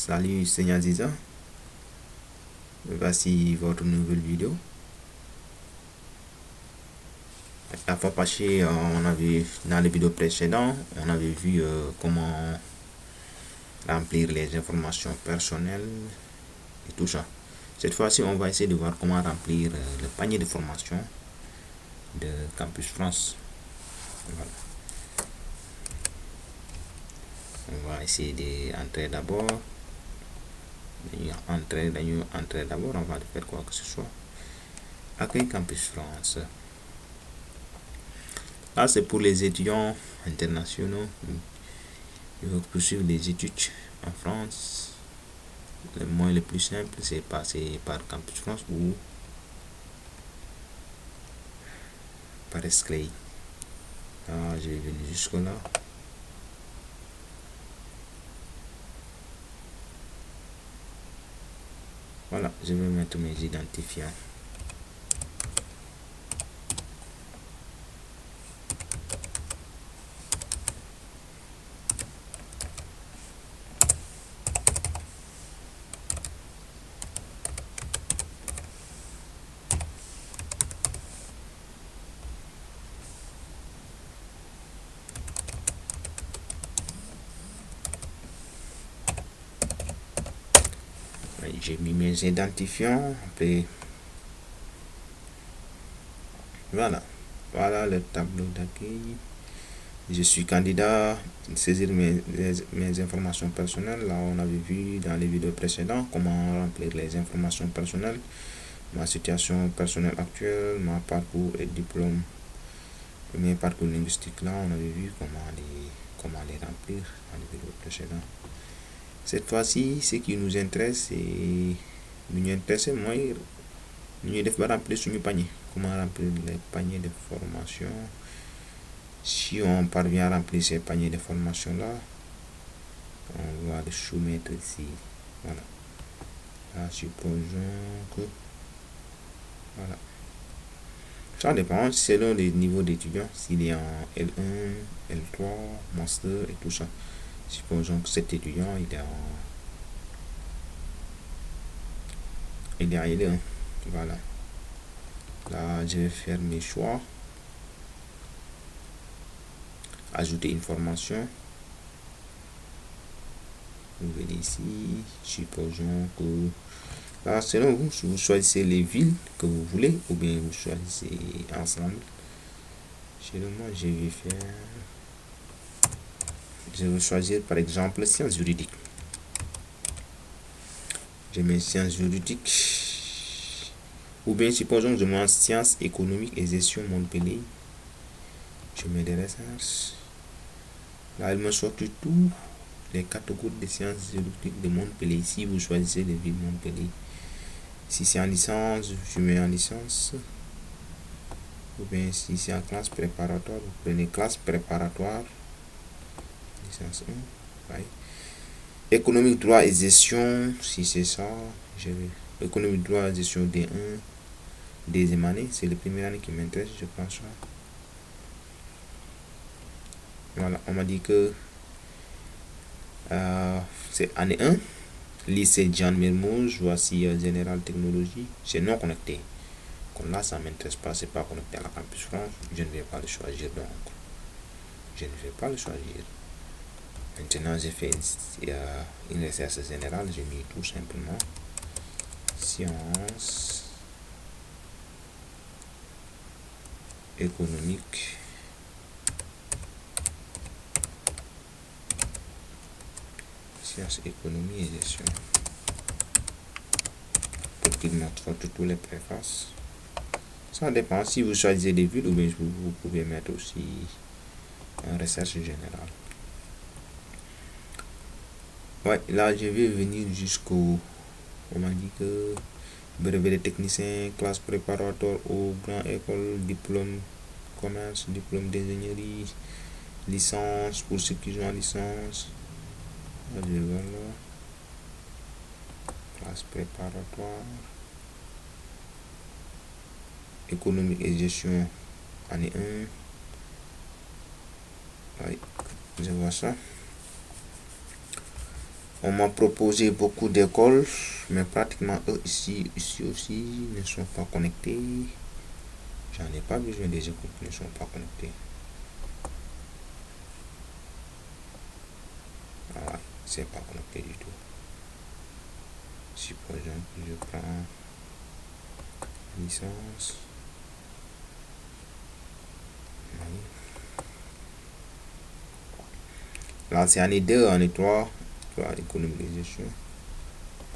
Salut, c'est Aziza. Voici votre nouvelle vidéo. La fois passée, on avait, dans les vidéos précédentes, on avait vu comment remplir les informations personnelles et tout ça. Cette fois-ci, on va essayer de voir comment remplir le panier de formation de Campus France. Voilà. On va essayer d'entrer d'abord. Entrer d'abord avant de faire quoi que ce soit. Accueil Campus France. Là, c'est pour les étudiants internationaux qui veulent poursuivre des études en France. Le moyen le plus simple, c'est passer par Campus France ou par Esclay. Là, je vais venir jusque là. Voilà, je vais mettre mes identifiants. J'ai mis mes identifiants. Après, voilà le tableau d'accueil. Je suis candidat, saisir mes informations personnelles. Là, on avait vu dans les vidéos précédentes comment remplir les informations personnelles, ma situation personnelle actuelle, mon parcours et diplôme. Mes parcours linguistiques, là, on avait vu comment les remplir dans les vidéos précédentes. Cette fois-ci, ce qui nous intéresse, c'est moi, nous devons remplir sur le panier. Comment remplir les paniers de formation. Si on parvient à remplir ces paniers de formation là, on va le soumettre ici. Voilà. Là, supposons que voilà. Ça dépend selon les niveaux d'étudiants, s'il est en L1, L3, master et tout ça. Supposons que cet étudiant il est en L1. Voilà. Là, je vais faire mes choix. Ajouter une formation. Vous venez ici. Supposons que là, selon vous, vous choisissez les villes que vous voulez ou bien vous choisissez ensemble. Selon moi, je vais choisir par exemple sciences juridiques. Je mets sciences juridiques. Ou bien supposons que je mets sciences économiques et gestion Montpellier. Je mets des recherches. Là, il me sort tout les catégories de sciences juridiques de Montpellier. Ici, vous choisissez les villes Montpellier. Si c'est en licence, je mets en licence. Ou bien si c'est en classe préparatoire, vous prenez classe préparatoire. Licence 1. Ouais. Économique, droit et gestion, si c'est ça, je vais. Économique, droit et gestion D1. Deuxième année, c'est la première année qui m'intéresse, je pense. Voilà, on m'a dit que c'est année 1. Lycée Jean Mermoz, voici Général Technologie. C'est non connecté. Comme là, ça ne m'intéresse pas, c'est pas connecté à la Campus France. Je ne vais pas le choisir donc. Je ne vais pas le choisir. Maintenant, j'ai fait une recherche générale. J'ai mis tout simplement sciences économiques. Sciences, économie et gestion. Pour qu'il montre toutes les préfaces. Ça dépend si vous choisissez des villes ou bien vous pouvez mettre aussi en recherche générale. Ouais, là je vais venir jusqu'au. On m'a dit que brevet de technicien, classe préparatoire aux grandes écoles, diplôme commerce, diplôme d'ingénierie, licence pour ceux qui ont en licence. Là, je vais voir là. Classe préparatoire. Économie et gestion, année 1. Ouais, je vois ça. On m'a proposé beaucoup d'écoles, mais pratiquement eux ici aussi ne sont pas connectés. J'en ai pas besoin des écoles qui ne sont pas connectées. Voilà, c'est pas connecté du tout. Supposons que je prends licence. Là, c'est année 2, année 3 économique et gestion.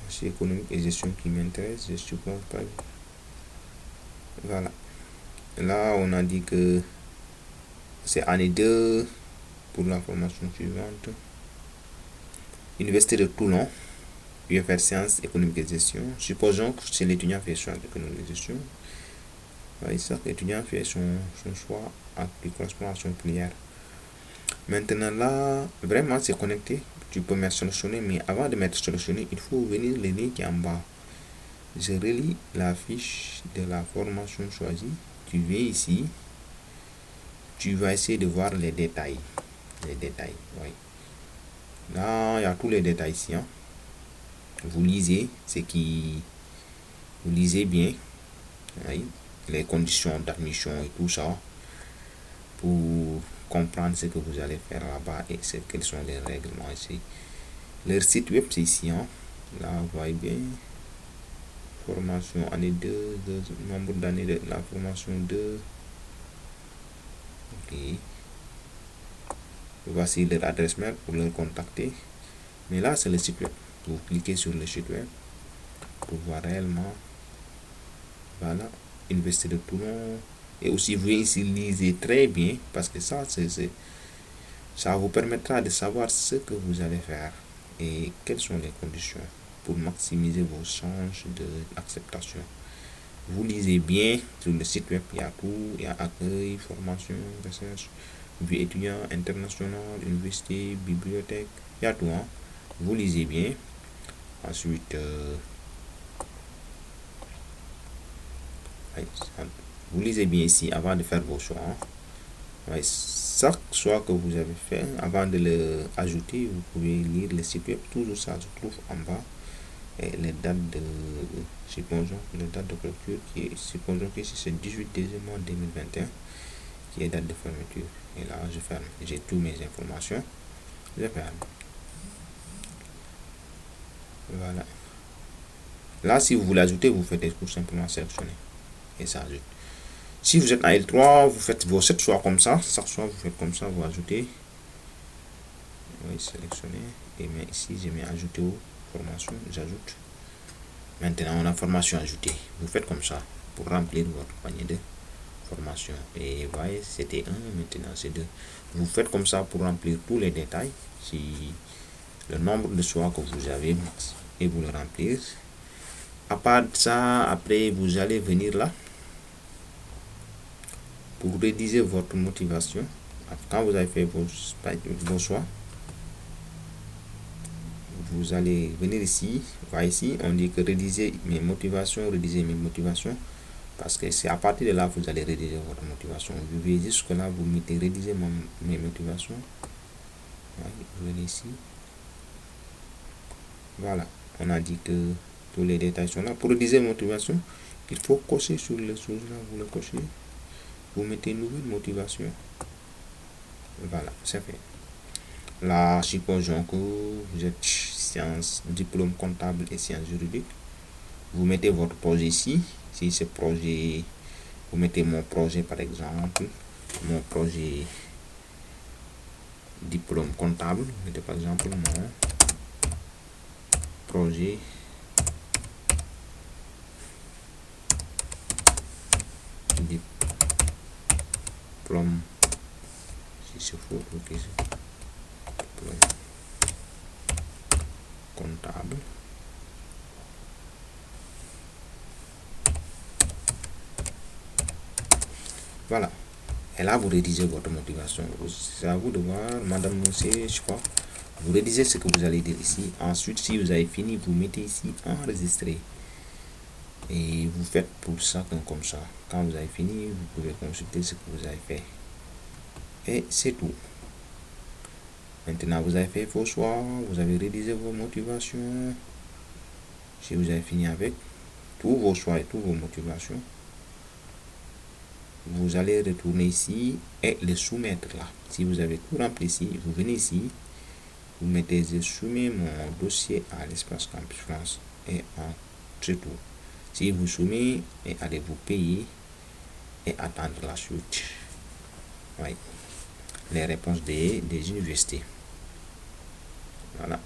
C'est économique et gestion qui m'intéresse, je suppose pas. Voilà. Là, on a dit que c'est année 2 pour la formation suivante. Université de Toulon, UFR Sciences économiques et gestion. Supposons que c'est l'étudiant fait choix d'économie et gestion. Oui, ça, l'étudiant fait son choix qui correspond à son filière. Maintenant là, vraiment c'est connecté. Tu peux mettre sélectionner, mais avant de mettre sélectionner, il faut venir le lien qui est en bas. Je relis la fiche de la formation choisie. Tu viens ici. Tu vas essayer de voir les détails. Les détails, oui. Là, il y a tous les détails ici. Hein. Vous lisez vous lisez bien. Oui, les conditions d'admission et tout ça. Pour comprendre ce que vous allez faire là-bas et quels sont les règlements ici. Leur site web, c'est ici. Hein. Là, vous voyez bien. Formation année 2, nombre d'années de la formation 2. Ok. Voici leur adresse mail pour leur contacter. Mais là, c'est le site web. Vous cliquez sur le site web pour voir réellement. Voilà. Université de Toulon. Et aussi, vous ici lisez très bien parce que ça, ça vous permettra de savoir ce que vous allez faire et quelles sont les conditions pour maximiser vos chances d'acceptation. Vous lisez bien sur le site web, il y a tout, il y a accueil, formation, recherche, vie étudiant, international, université, bibliothèque, il y a tout. Hein. Vous lisez bien. Ensuite, vous lisez bien ici avant de faire vos choix. Hein. Chaque choix que vous avez fait, avant de le ajouter, vous pouvez lire le site web. Toujours ça se trouve en bas. Et les dates de, supposons, les dates de clôture, supposons que c'est 18 décembre 2021, qui est date de fermeture. Et là, je ferme. J'ai toutes mes informations. Je ferme. Voilà. Là, si vous voulez ajouter, vous faites tout simplement sélectionner. Et ça ajoute. Si vous êtes en L3, vous faites vos 7 choix comme ça. Chaque choix, vous faites comme ça, vous ajoutez. Oui, sélectionner. Et mais ici, je mets ajouter aux formations. J'ajoute. Maintenant, on a formation ajoutée. Vous faites comme ça pour remplir votre panier de formation. Et vous voyez, c'était 1, maintenant c'est 2. Vous faites comme ça pour remplir tous les détails. Si le nombre de choix que vous avez et vous le remplir. À part ça, après, vous allez venir là pour rédiger votre motivation. Quand vous avez fait vos choix, vous allez venir ici. Voilà, ici, on dit que rédiger mes motivations, parce que c'est à partir de là que vous allez rédiger votre motivation. Vous voyez jusque là, vous mettez rédiger mes motivations. Voilà, vous venez ici. Voilà, on a dit que tous les détails sont là. Pour rédiger motivation, il faut cocher sur les choses là, vous le cochez. Vous mettez une nouvelle motivation. Voilà, c'est fait. Là, supposons que vous êtes sciences, diplôme comptable et sciences juridiques. Vous mettez votre projet ici. Si ce projet, vous mettez mon projet par exemple, mon projet diplôme comptable. Vous mettez par exemple mon projet diplôme, si c'est faux, ok, diplôme comptable. Voilà. Et là, vous rédigez votre motivation. C'est à vous de voir, madame, monsieur, je crois. Vous rédigez ce que vous allez dire ici. Ensuite, si vous avez fini, vous mettez ici enregistrer. Et vous faites pour chacun comme ça. Quand vous avez fini, vous pouvez consulter ce que vous avez fait. Et c'est tout. Maintenant, vous avez fait vos choix, vous avez rédigé vos motivations. Si vous avez fini avec tous vos choix et toutes vos motivations, vous allez retourner ici et les soumettre là. Si vous avez tout rempli ici, vous venez ici, vous mettez je soumets mon dossier à l'espace Campus France et c'est tout. Si vous soumettez, et allez vous payer et attendre la suite. Oui. Les réponses des universités. Voilà.